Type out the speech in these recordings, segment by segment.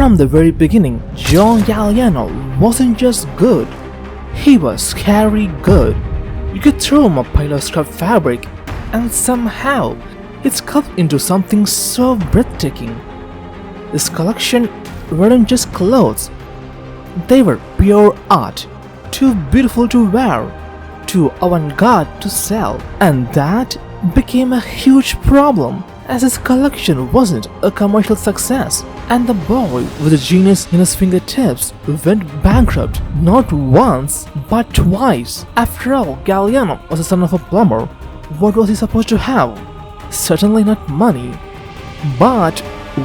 From the very beginning, John Galliano wasn't just good, he was scary good. You could throw him a pile of scrap fabric and somehow it's sculpted into something so breathtaking. This collection weren't just clothes, they were pure art, too beautiful to wear, too avant-garde to sell, and that became a huge problem as his collection wasn't a commercial success, and the boy with a genius in his fingertips went bankrupt not once but twice. After all, Galliano was the son of a plumber. What was he supposed to have? Certainly not money. But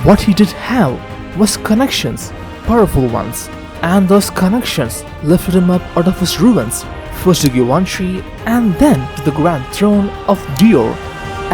what he did have was connections, powerful ones, and those connections lifted him up out of his ruins, first to Givenchy and then to the grand throne of Dior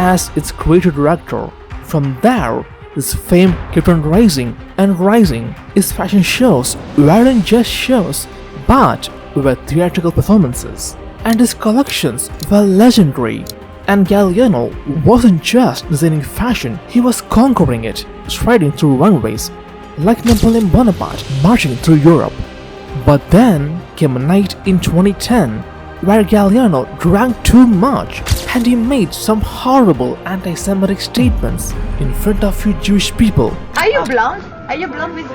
as its creative director. From there, his fame kept on rising and rising. His fashion shows weren't just shows, but were theatrical performances, and his collections were legendary. And Galliano wasn't just designing fashion, he was conquering it, striding through runways like Napoleon Bonaparte marching through Europe. But then came a night in 2010 where Galliano drank too much and he made some horrible anti-Semitic statements in front of few Jewish people. Are you blonde? Are you blonde with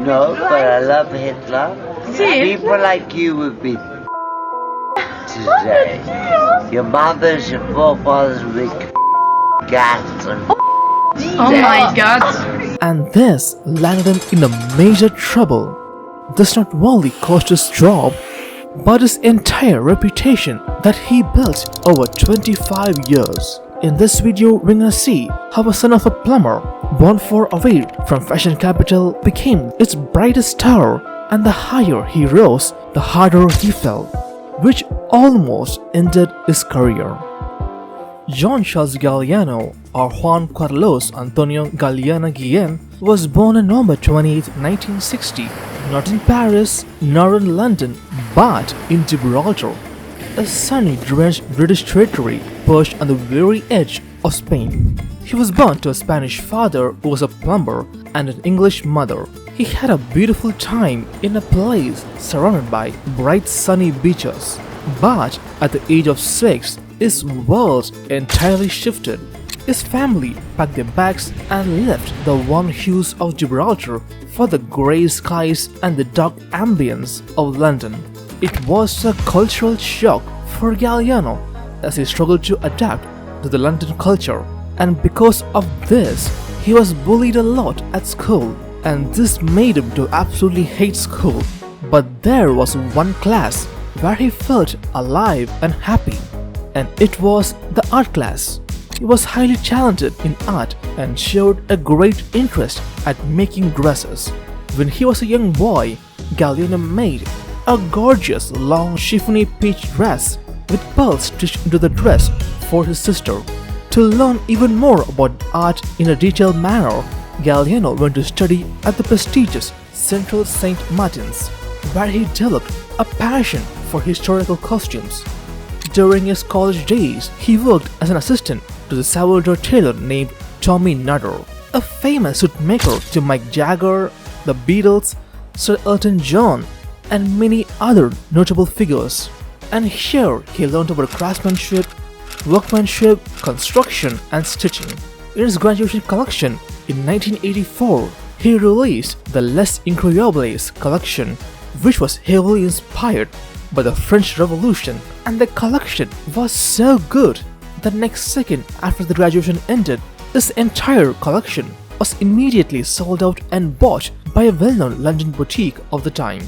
No, blue but I eyes? love Hitler. See? People like you would be today. Your mothers, your forefathers would be gas and Oh my god. And this landed him in a major trouble. This not only cost his job, but his entire reputation that he built over 25 years. In this video, we're gonna see how a son of a plumber, born far away from fashion capital, became its brightest star, and the higher he rose, the harder he fell, which almost ended his career. Jean Charles Galliano, or Juan Carlos Antonio Galliano Guillen, was born on November 28, 1960, not in Paris nor in London, but in Gibraltar, a sunny drenched British territory perched on the very edge of Spain. He was born to a Spanish father who was a plumber and an English mother. He had a beautiful time in a place surrounded by bright sunny beaches. But at the age of 6, his world entirely shifted. His family packed their bags and left the warm hues of Gibraltar for the grey skies and the dark ambience of London. It was a cultural shock for Galliano as he struggled to adapt to the London culture, and because of this, he was bullied a lot at school, and this made him to absolutely hate school. But there was one class where he felt alive and happy, and it was the art class. He was highly talented in art and showed a great interest at making dresses. When he was a young boy, Galliano made a gorgeous long chiffony peach dress with pearls stitched into the dress for his sister. To learn even more about art in a detailed manner, Galliano went to study at the prestigious Central St. Martin's, where he developed a passion for historical costumes. During his college days, he worked as an assistant to the Salvador tailor named Tommy Nutter, a famous suit maker to Mick Jagger, the Beatles, Sir Elton John, and many other notable figures. And here he learned about craftsmanship, workmanship, construction, and stitching. In his graduation collection in 1984, he released the Les Incroyables collection, which was heavily inspired by the French Revolution, and the collection was so good that next second after the graduation ended, this entire collection was immediately sold out and bought by a well-known London boutique of the time.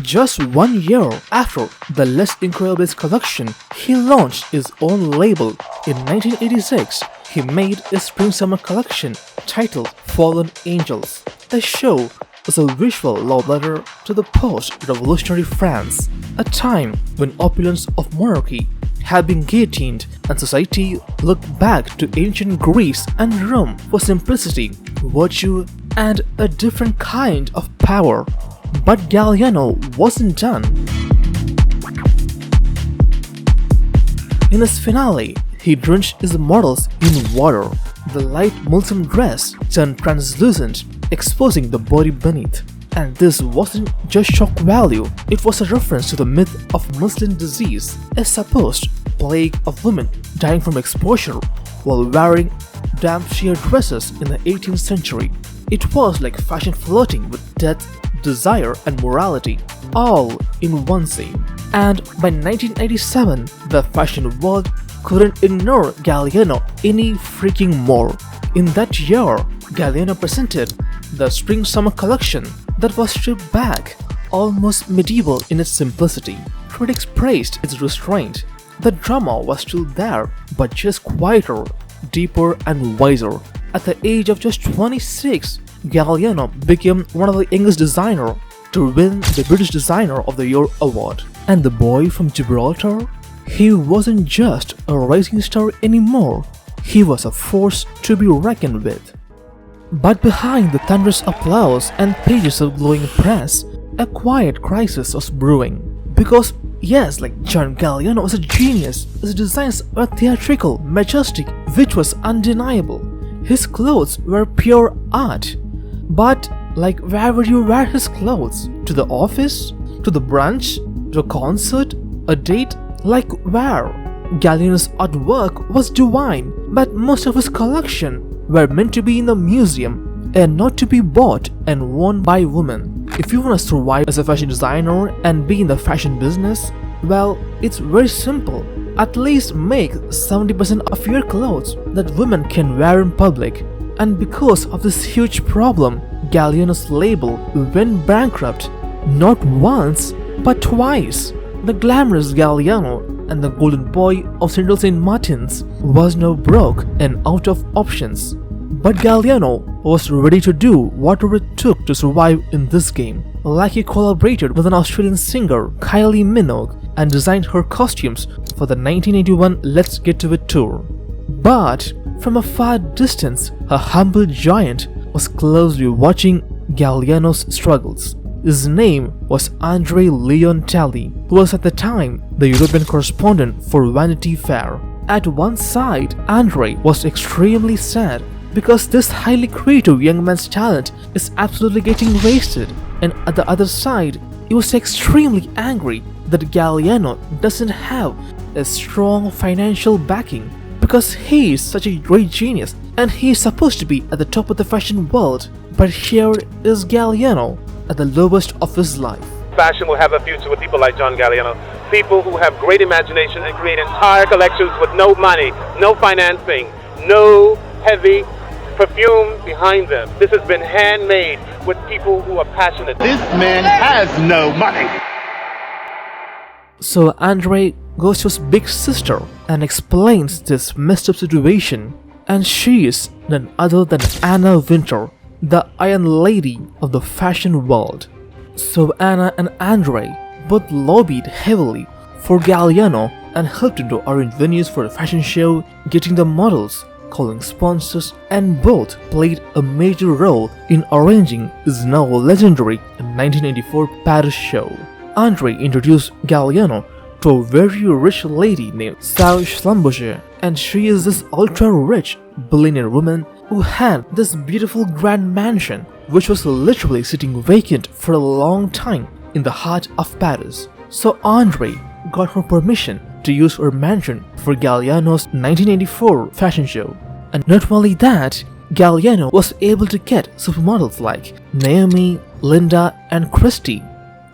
Just 1 year after the Les Incroyables collection, he launched his own label. In 1986, he made a spring-summer collection titled Fallen Angels. The show was a visual love letter to the post-revolutionary France, a time when opulence of monarchy had been guillotined and society looked back to ancient Greece and Rome for simplicity, virtue, and a different kind of power. But Galliano wasn't done. In his finale, he drenched his models in water. The light mulesome dress turned translucent exposing the body beneath. And this wasn't just shock value, it was a reference to the myth of Muslim disease, a supposed plague of women dying from exposure while wearing damp sheer dresses in the 18th century. It was like fashion flirting with death, desire and morality, all in one scene. And by 1987, the fashion world couldn't ignore Galliano any freaking more. In that year, Galliano presented the spring-summer collection that was stripped back, almost medieval in its simplicity. Critics praised its restraint. The drama was still there, but just quieter, deeper and wiser. At the age of just 26, Galliano became one of the youngest designers to win the British Designer of the Year award. And the boy from Gibraltar? He wasn't just a rising star anymore, he was a force to be reckoned with. But behind the thunderous applause and pages of glowing press, a quiet crisis was brewing. Because yes, like John Galliano was a genius, his designs were theatrical, majestic, which was undeniable. His clothes were pure art. But like, where would you wear his clothes? To the office? To the brunch? To a concert? A date? Like where? Galliano's artwork was divine, but most of his collection were meant to be in the museum and not to be bought and worn by women. If you want to survive as a fashion designer and be in the fashion business, well, it's very simple. At least make 70% of your clothes that women can wear in public. And because of this huge problem, Galliano's label went bankrupt not once but twice. The glamorous Galliano and the golden boy of St. Martin's was now broke and out of options. But Galliano was ready to do whatever it took to survive in this game. Like he collaborated with an Australian singer, Kylie Minogue, and designed her costumes for the 1981 Let's Get to It tour. But from a far distance, a humble giant was closely watching Galliano's struggles. His name was Andre Leon Talley, who was at the time the European correspondent for Vanity Fair. At one side, Andre was extremely sad because this highly creative young man's talent is absolutely getting wasted, and at the other side, he was extremely angry that Galliano doesn't have a strong financial backing because he is such a great genius and he is supposed to be at the top of the fashion world, but here is Galliano at the lowest of his life. Fashion will have a future with people like John Galliano, people who have great imagination and create entire collections with no money, no financing, no heavy perfume behind them. This has been handmade with people who are passionate. This man has no money. So Andre goes to his big sister and explains this messed up situation, and she is none other than Anna Wintour, the Iron Lady of the fashion world. So Anna and Andre both lobbied heavily for Galliano and helped him to arrange venues for the fashion show, getting the models, calling sponsors, and both played a major role in arranging his now legendary 1984 Paris show. Andre introduced Galliano to a very rich lady named Sal Schlumberger, and she is this ultra-rich billionaire woman who had this beautiful grand mansion which was literally sitting vacant for a long time in the heart of Paris. So Andre got her permission to use her mansion for Galliano's 1984 fashion show. And not only that, Galliano was able to get supermodels like Naomi, Linda and Christy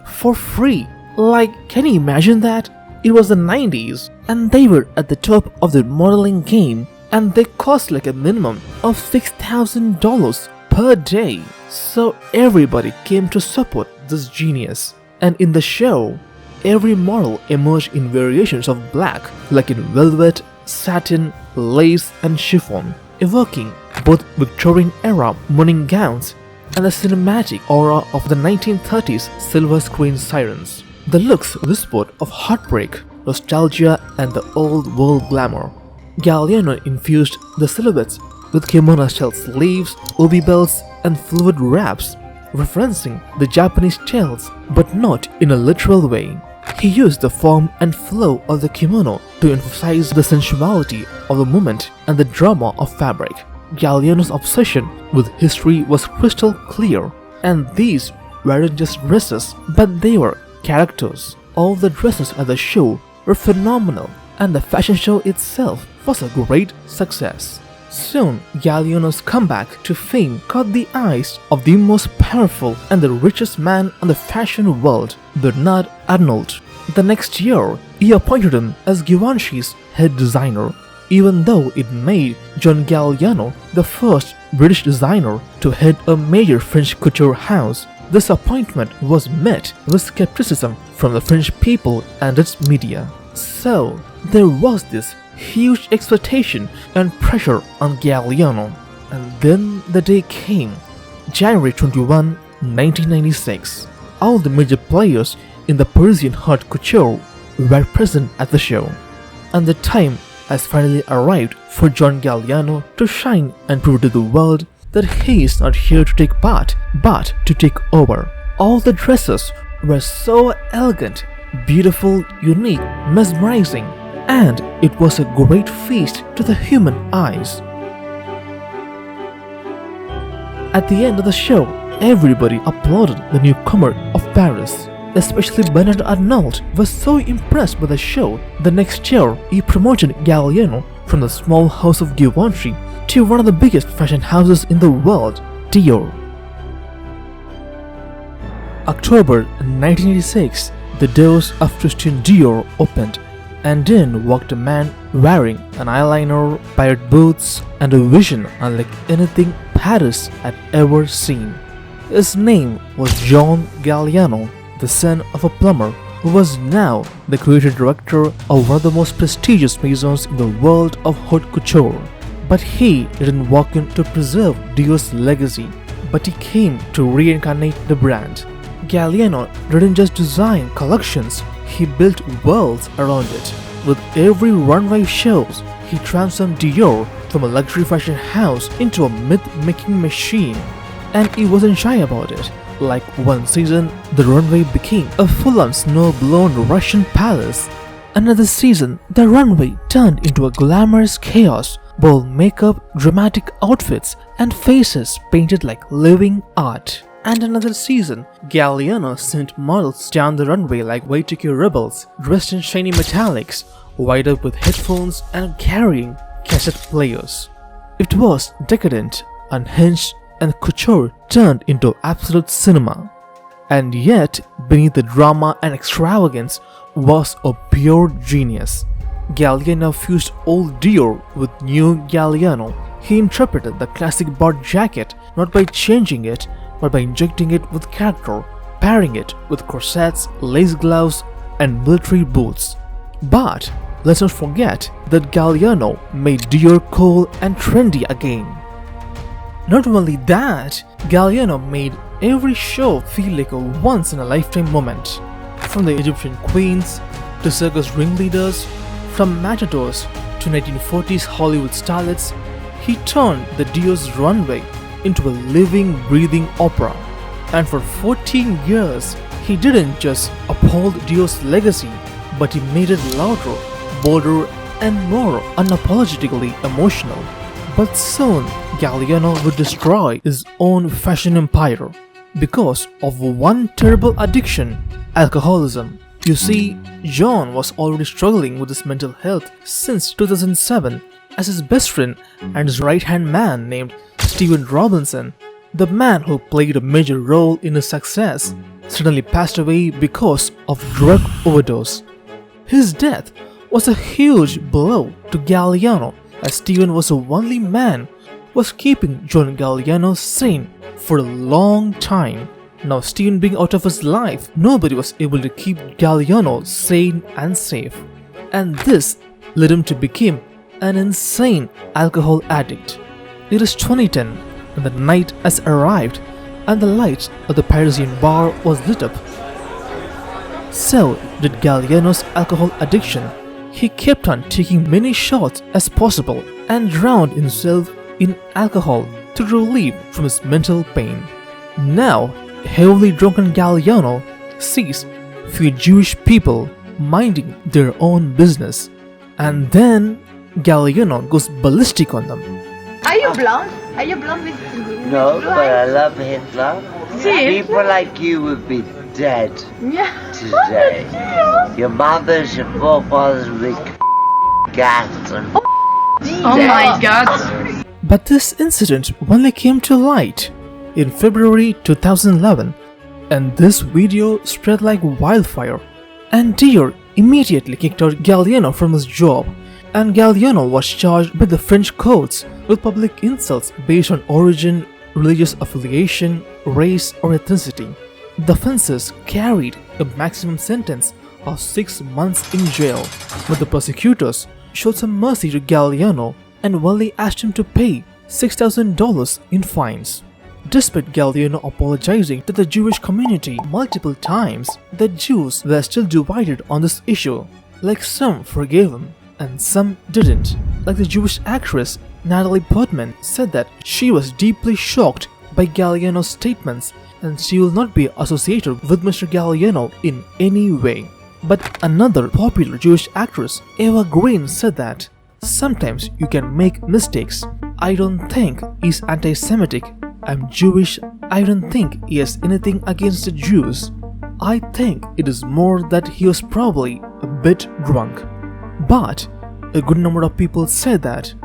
for free. Like, can you imagine that? It was the 90s and they were at the top of the modeling game, and they cost like a minimum of $6,000 per day. So everybody came to support this genius. And in the show, every model emerged in variations of black, like in velvet, satin, lace and chiffon, evoking both Victorian era morning gowns and the cinematic aura of the 1930s silver screen sirens. The looks whispered of heartbreak, nostalgia and the old world glamour. Galliano infused the silhouettes with kimono-style sleeves, obi belts and fluid wraps, referencing the Japanese styles but not in a literal way. He used the form and flow of the kimono to emphasize the sensuality of the movement and the drama of fabric. Galliano's obsession with history was crystal clear, and these weren't just dresses, but they were characters. All the dresses at the show were phenomenal, and the fashion show itself was a great success. Soon, Galliano's comeback to fame caught the eyes of the most powerful and the richest man in the fashion world, Bernard Arnault. The next year, he appointed him as Givenchy's head designer, even though it made John Galliano the first British designer to head a major French couture house. This appointment was met with skepticism from the French people and its media. So, there was this huge expectation and pressure on Galliano. And then the day came, January 21, 1996. All the major players in the Parisian haute couture were present at the show. And the time has finally arrived for John Galliano to shine and prove to the world that he is not here to take part, but to take over. All the dresses were so elegant, beautiful, unique, mesmerizing, and it was a great feast to the human eyes. At the end of the show, everybody applauded the newcomer of Paris. Especially Bernard Arnault was so impressed by the show. The next year, he promoted Galliano from the small house of Givenchy to one of the biggest fashion houses in the world, Dior. October 1986, the doors of Christian Dior opened, and in walked a man wearing an eyeliner, pirate boots, and a vision unlike anything Paris had ever seen. His name was John Galliano, the son of a plumber who was now the creative director of one of the most prestigious maisons in the world of haute couture. But he didn't walk in to preserve Dior's legacy, but he came to reincarnate the brand. Galliano didn't just design collections, he built worlds around it. With every runway shows, he transformed Dior from a luxury fashion house into a myth-making machine. And he wasn't shy about it. Like one season, the runway became a full-on snow-blown Russian palace. Another season, the runway turned into a glamorous chaos, bold makeup, dramatic outfits, and faces painted like living art. And another season, Galliano sent models down the runway like Y2K rebels, dressed in shiny metallics, wired up with headphones and carrying cassette players. It was decadent, unhinged, and couture turned into absolute cinema. And yet, beneath the drama and extravagance was a pure genius. Galliano fused old Dior with new Galliano. He interpreted the classic bar jacket not by changing it, but by injecting it with character, pairing it with corsets, lace gloves, and military boots. But let's not forget that Galliano made Dior cool and trendy again. Not only that, Galliano made every show feel like a once-in-a-lifetime moment. From the Egyptian queens to circus ringleaders, from matadors to 1940s Hollywood starlets, he turned the Dior's runway into a living, breathing opera. And for 14 years, he didn't just uphold Dior's legacy, but he made it louder, bolder, and more unapologetically emotional. But soon, Galliano would destroy his own fashion empire because of one terrible addiction: alcoholism. You see, John was already struggling with his mental health since 2007, as his best friend and his right-hand man named Steven Robinson, the man who played a major role in his success, suddenly passed away because of drug overdose. His death was a huge blow to Galliano, as Steven was the only man who was keeping John Galliano sane for a long time. Now Steven being out of his life, nobody was able to keep Galliano sane and safe. And this led him to become an insane alcohol addict. It is 2010 and the night has arrived and the lights of the Parisian bar was lit up. So did Galliano's alcohol addiction. He kept on taking many shots as possible and drowned himself in alcohol to relieve from his mental pain. Now, heavily drunken Galliano sees few Jewish people minding their own business, and then Galliano goes ballistic on them. Are you blonde? Are you blonde with No, blue but I eyes? love Hitler. See? People like you would be dead Yeah. today. Your mothers, your forefathers would be gassed and Oh my god. But this incident only came to light in February 2011, and this video spread like wildfire, and Dior immediately kicked out Galliano from his job, and Galliano was charged by the French courts with public insults based on origin, religious affiliation, race or ethnicity. The offences carried a maximum sentence of 6 months in jail, but the prosecutors showed some mercy to Galliano and only asked him to pay $6,000 in fines. Despite Galliano apologizing to the Jewish community multiple times, the Jews were still divided on this issue. Like, some forgave him and some didn't. Like the Jewish actress Natalie Portman said that she was deeply shocked by Galliano's statements and she will not be associated with Mr. Galliano in any way. But another popular Jewish actress, Eva Green, said that sometimes you can make mistakes. I don't think he's anti-Semitic. I'm Jewish. I don't think he has anything against the Jews. I think it is more that he was probably a bit drunk. But a good number of people said that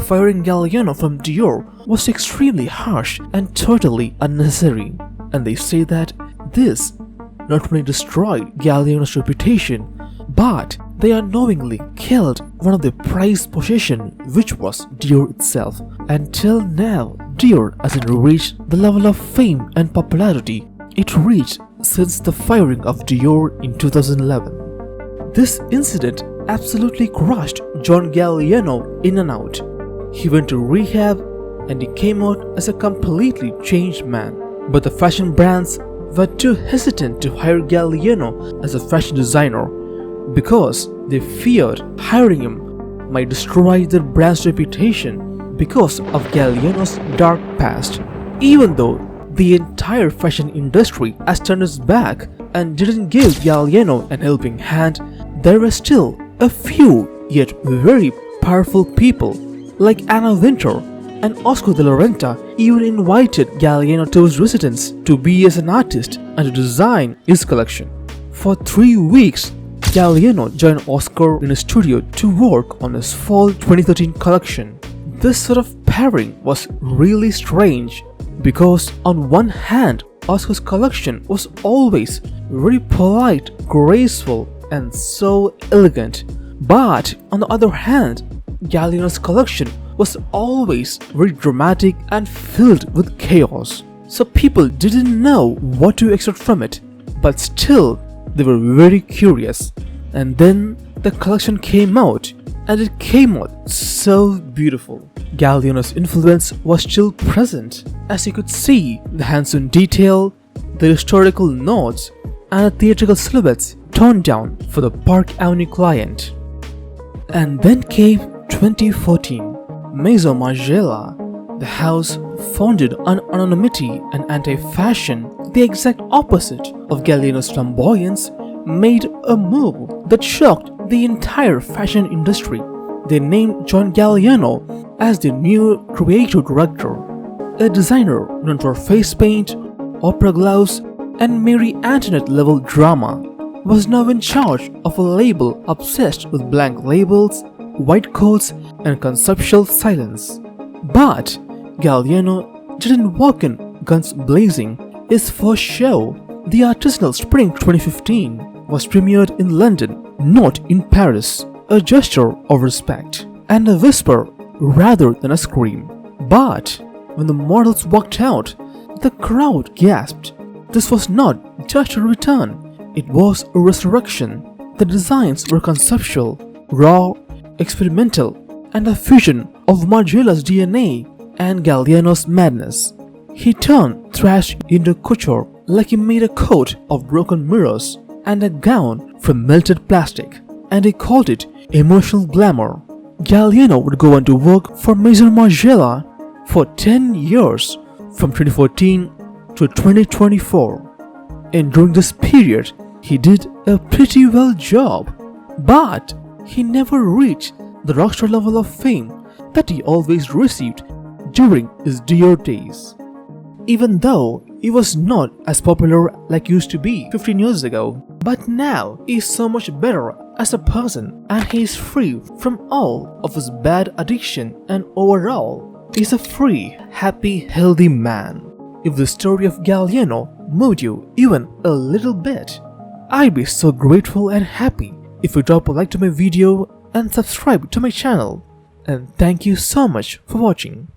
firing Galliano from Dior was extremely harsh and totally unnecessary. And they say that this not only destroyed Galliano's reputation, but they unknowingly killed one of their prized possessions, which was Dior itself. Until now, Dior hasn't reached the level of fame and popularity it reached since the firing of Dior in 2011. This incident absolutely crushed John Galliano in and out. He went to rehab and he came out as a completely changed man. But the fashion brands were too hesitant to hire Galliano as a fashion designer because they feared hiring him might destroy their brand's reputation because of Galliano's dark past. Even though the entire fashion industry has turned its back and didn't give Galliano an helping hand, there were still a few yet very powerful people like Anna Wintour and Oscar de la Renta even invited Galliano to his residence to be as an artist and to design his collection. For 3 weeks, Galliano joined Oscar in his studio to work on his fall 2013 collection. This sort of pairing was really strange because on one hand, Oscar's collection was always very polite, graceful and so elegant, but on the other hand, Galliano's collection was always very dramatic and filled with chaos. So people didn't know what to expect from it, but still they were very curious. And then the collection came out, and it came out so beautiful. Galliano's influence was still present, as you could see the hands-on detail, the historical notes, and the theatrical silhouettes toned down for the Park Avenue client. And then came 2014. Maison Margiela, the house founded on anonymity and anti-fashion, the exact opposite of Galliano's flamboyance, made a move that shocked the entire fashion industry. They named John Galliano as the new creative director. A designer known for face paint, opera gloves, and Marie Antoinette level drama was now in charge of a label obsessed with blank labels, white coats, and conceptual silence. But Galliano didn't walk in guns blazing. His first show, the artisanal Spring 2015, was premiered in London, not in Paris, a gesture of respect and a whisper rather than a scream. But when the models walked out, the crowd gasped. This was not just a return, it was a resurrection. The designs were conceptual, raw, experimental, and a fusion of Margiela's DNA and Galliano's madness. He turned trash into couture like he made a coat of broken mirrors and a gown from melted plastic, and he called it emotional glamour. Galliano would go on to work for Maison Margiela for 10 years, from 2014 to 2024. And during this period, he did a pretty well job, but he never reached the rockstar level of fame that he always received during his Dior days. Even though he was not as popular like he used to be 15 years ago, but now he is so much better as a person and he is free from all of his bad addiction, and overall he is a free, happy, healthy man. If the story of Galliano moved you even a little bit, I'd be so grateful and happy if you drop a like to my video and subscribe to my channel. And thank you so much for watching.